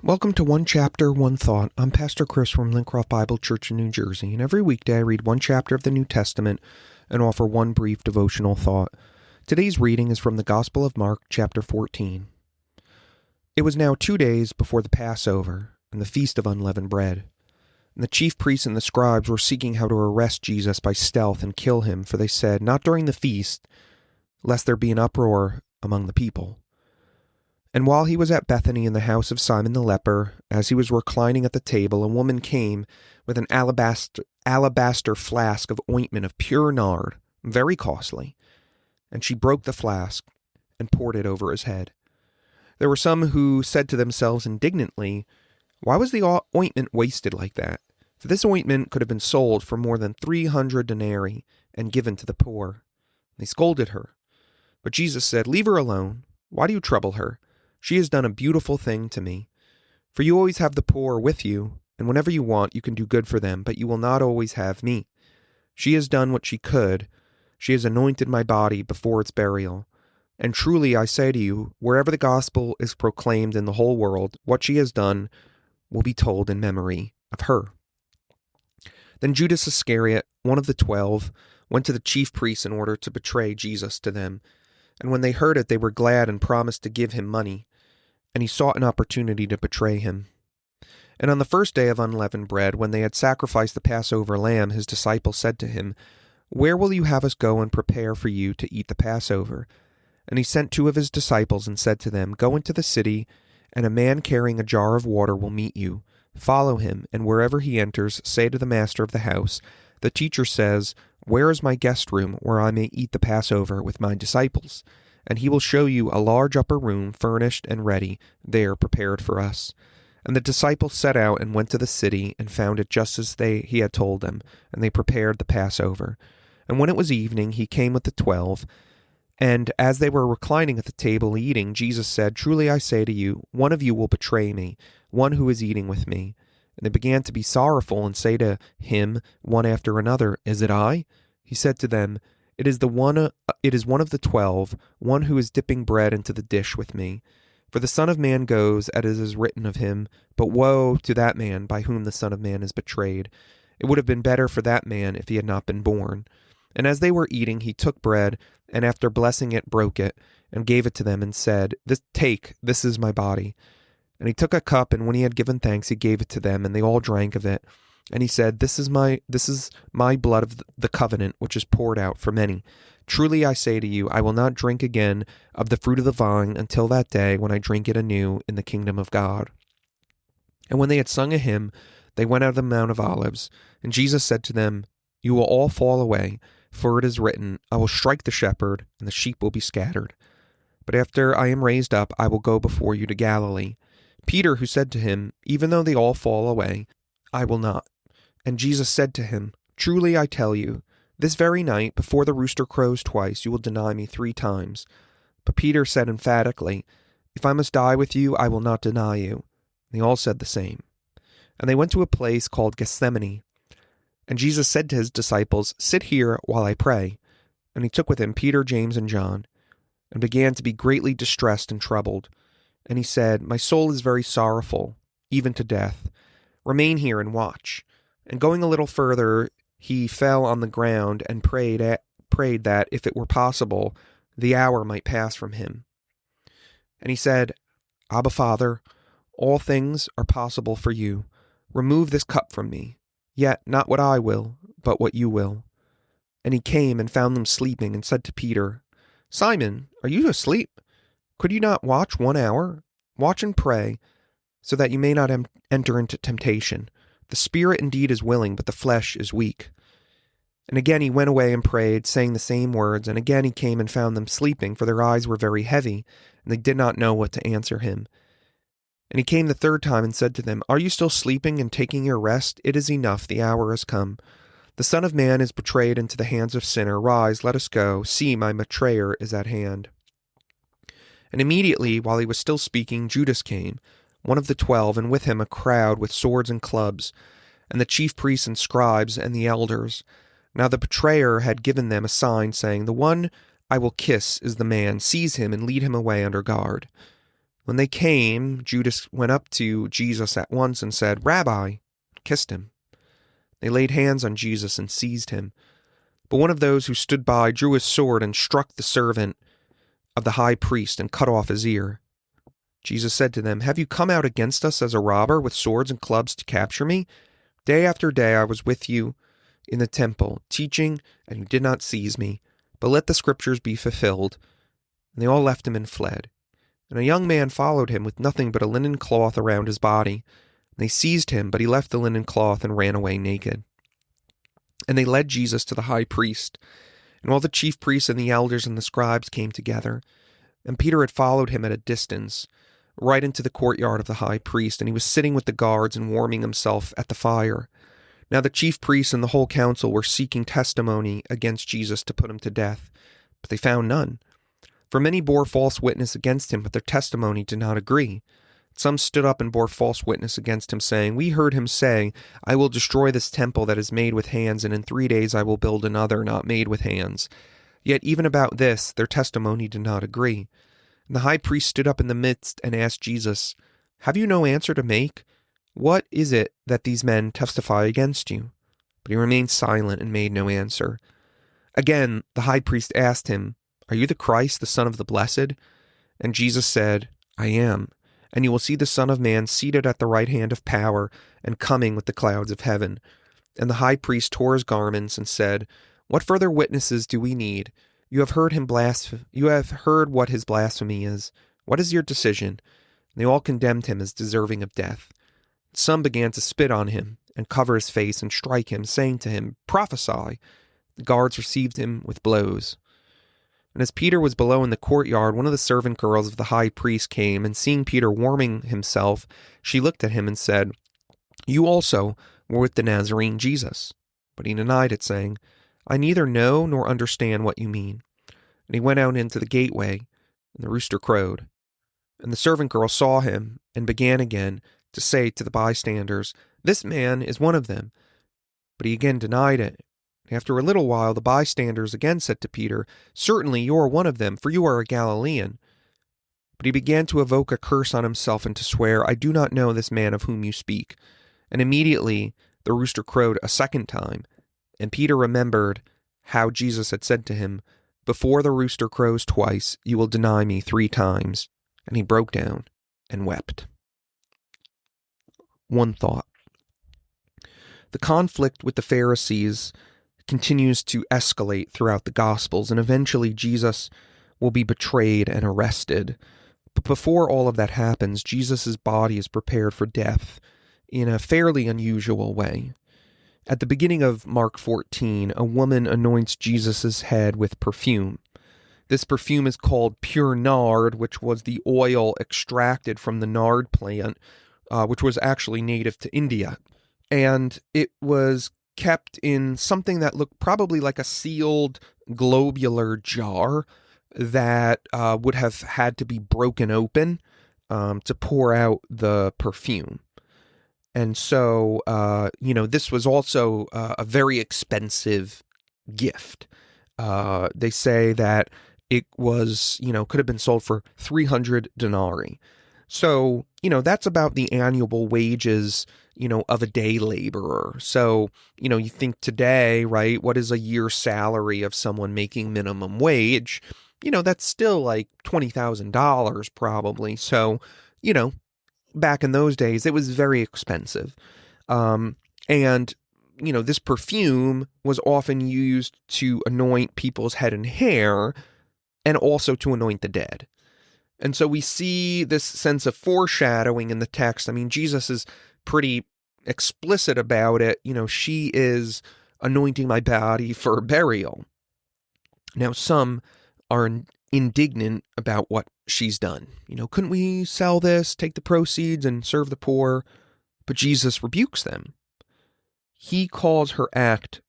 Welcome to One Chapter, One Thought. I'm Pastor Chris from Lincroft Bible Church in New Jersey, and every weekday I read one chapter of the New Testament and offer one brief devotional thought. Today's reading is from the Gospel of Mark, chapter 14. It was now 2 days before the Passover and the Feast of Unleavened Bread. And the chief priests and the scribes were seeking how to arrest Jesus by stealth and kill him, for they said, "Not during the feast, lest there be an uproar among the people." And while he was at Bethany in the house of Simon the leper, as he was reclining at the table, a woman came with an alabaster flask of ointment of pure nard, very costly, and she broke the flask and poured it over his head. There were some who said to themselves indignantly, "Why was the ointment wasted like that? For this ointment could have been sold for more than 300 denarii and given to the poor." They scolded her. But Jesus said, "Leave her alone. Why do you trouble her? She has done a beautiful thing to me. For you always have the poor with you, and whenever you want, you can do good for them, but you will not always have me. She has done what she could. She has anointed my body before its burial. And truly I say to you, wherever the gospel is proclaimed in the whole world, what she has done will be told in memory of her." Then Judas Iscariot, one of the 12, went to the chief priests in order to betray Jesus to them. And when they heard it, they were glad and promised to give him money. And he sought an opportunity to betray him. And on the first day of unleavened bread, when they had sacrificed the Passover lamb, his disciples said to him, "Where will you have us go and prepare for you to eat the Passover?" And he sent 2 of his disciples and said to them, "Go into the city, and a man carrying a jar of water will meet you. Follow him, and wherever he enters, say to the master of the house, 'The teacher says, where is my guest room where I may eat the Passover with my disciples?' And he will show you a large upper room, furnished and ready, there prepared for us." And the disciples set out and went to the city, and found it just as he had told them, and they prepared the Passover. And when it was evening, he came with the 12. And as they were reclining at the table eating, Jesus said, "Truly I say to you, one of you will betray me, one who is eating with me." And they began to be sorrowful, and say to him one after another, "Is it I?" He said to them, It is one of the 12, one who is dipping bread into the dish with me. For the Son of Man goes, as it is written of him, but woe to that man by whom the Son of Man is betrayed. It would have been better for that man if he had not been born." And as they were eating, he took bread, and after blessing it, broke it, and gave it to them, and said, "Take, this is my body." And he took a cup, and when he had given thanks, he gave it to them, and they all drank of it. And he said, This is my blood of the covenant, which is poured out for many. Truly I say to you, I will not drink again of the fruit of the vine until that day when I drink it anew in the kingdom of God. And when they had sung a hymn, they went out of the Mount of Olives. And Jesus said to them, "You will all fall away, for it is written, I will strike the shepherd, and the sheep will be scattered. But after I am raised up, I will go before you to Galilee." Peter, who said to him, "Even though they all fall away, I will not." And Jesus said to him, "Truly I tell you, this very night, before the rooster crows twice, you will deny me 3 times. But Peter said emphatically, "If I must die with you, I will not deny you." And they all said the same. And they went to a place called Gethsemane. And Jesus said to his disciples, "Sit here while I pray." And he took with him Peter, James, and John, and began to be greatly distressed and troubled. And he said, "My soul is very sorrowful, even to death. Remain here and watch." And going a little further, he fell on the ground and prayed that, if it were possible, the hour might pass from him. And he said, "Abba, Father, all things are possible for you. Remove this cup from me. Yet not what I will, but what you will." And he came and found them sleeping, and said to Peter, "Simon, are you asleep? Could you not watch 1 hour? Watch and pray, so that you may not enter into temptation. The spirit indeed is willing, but the flesh is weak." And again he went away and prayed, saying the same words. And again he came and found them sleeping, for their eyes were very heavy, and they did not know what to answer him. And he came the 3rd time and said to them, "Are you still sleeping and taking your rest? It is enough, the hour has come. The Son of Man is betrayed into the hands of sinners. Rise, let us go. See, my betrayer is at hand." And immediately, while he was still speaking, Judas came, one of the 12, and with him a crowd with swords and clubs, and the chief priests and scribes and the elders. Now the betrayer had given them a sign, saying, "The one I will kiss is the man. Seize him and lead him away under guard." When they came, Judas went up to Jesus at once and said, "Rabbi," kissed him. They laid hands on Jesus and seized him. But one of those who stood by drew his sword and struck the servant of the high priest and cut off his ear. Jesus said to them, "Have you come out against us as a robber with swords and clubs to capture me? Day after day I was with you in the temple, teaching, and you did not seize me. But let the scriptures be fulfilled." And they all left him and fled. And a young man followed him with nothing but a linen cloth around his body. And they seized him, but he left the linen cloth and ran away naked. And they led Jesus to the high priest. And all the chief priests and the elders and the scribes came together. And Peter had followed him at a distance, right into the courtyard of the high priest, and he was sitting with the guards and warming himself at the fire. Now the chief priests and the whole council were seeking testimony against Jesus to put him to death, but they found none. For many bore false witness against him, but their testimony did not agree. Some stood up and bore false witness against him, saying, "We heard him say, 'I will destroy this temple that is made with hands, and in 3 days I will build another not made with hands.' Yet even about this their testimony did not agree. And the high priest stood up in the midst and asked Jesus, 'Have you no answer to make? What is it that these men testify against you?' But he remained silent and made no answer. Again the high priest asked him, 'Are you the Christ, the Son of the Blessed?' And Jesus said, 'I am. And you will see the Son of Man seated at the right hand of power and coming with the clouds of heaven.' And the high priest tore his garments and said, 'What further witnesses do we need? You have heard what his blasphemy is. What is your decision?' And they all condemned him as deserving of death. Some began to spit on him and cover his face and strike him, saying to him, 'Prophesy.' The guards received him with blows. And as Peter was below in the courtyard, one of the servant girls of the high priest came, and seeing Peter warming himself, she looked at him and said, 'You also were with the Nazarene Jesus.' But he denied it, saying, 'I neither know nor understand what you mean.' And he went out into the gateway, and the rooster crowed. And the servant girl saw him, and began again to say to the bystanders, 'This man is one of them.' But he again denied it. After a little while, the bystanders again said to Peter, 'Certainly you are one of them, for you are a Galilean.' But he began to evoke a curse on himself and to swear, 'I do not know this man of whom you speak.' And immediately the rooster crowed a second time, and Peter remembered how Jesus had said to him, 'Before the rooster crows twice, you will deny me 3 times.' And he broke down and wept." One thought. The conflict with the Pharisees continues to escalate throughout the Gospels, and eventually Jesus will be betrayed and arrested. But before all of that happens, Jesus' body is prepared for death in a fairly unusual way. At the beginning of Mark 14, a woman anoints Jesus' head with perfume. This perfume is called pure nard, which was the oil extracted from the nard plant, which was actually native to India. And it was kept in something that looked probably like a sealed globular jar that would have had to be broken open to pour out the perfume. And so, this was also a very expensive gift. They say that it was, could have been sold for 300 denarii. So, that's about the annual wages, of a day laborer. So, you think today, right, what is a year's salary of someone making minimum wage? That's still like $20,000 probably. So, back in those days, it was very expensive. And, this perfume was often used to anoint people's head and hair and also to anoint the dead. And so we see this sense of foreshadowing in the text. I mean, Jesus is pretty explicit about it. She is anointing my body for burial. Now, some are indignant about what she's done. Couldn't we sell this, take the proceeds, and serve the poor? But Jesus rebukes them. He calls her act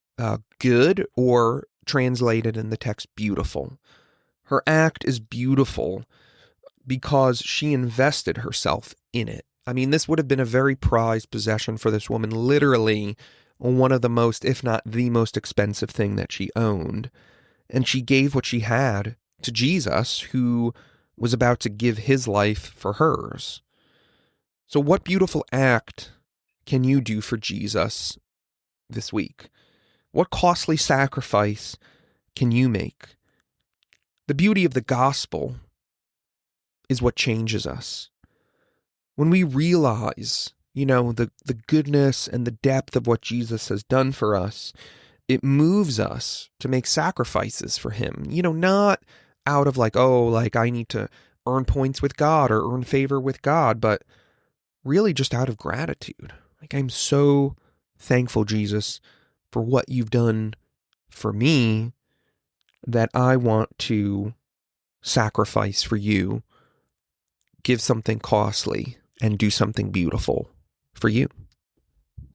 good, or translated in the text, beautiful. Her act is beautiful because she invested herself in it. I mean, this would have been a very prized possession for this woman, literally one of the most, if not the most expensive thing that she owned. And she gave what she had to Jesus, who was about to give his life for hers. So what beautiful act can you do for Jesus this week? What costly sacrifice can you make? The beauty of the gospel is what changes us. When we realize, the goodness and the depth of what Jesus has done for us, it moves us to make sacrifices for him. Not out of I need to earn points with God or earn favor with God, but really just out of gratitude. I'm so thankful, Jesus, for what you've done for me, that I want to sacrifice for you, give something costly, and do something beautiful for you.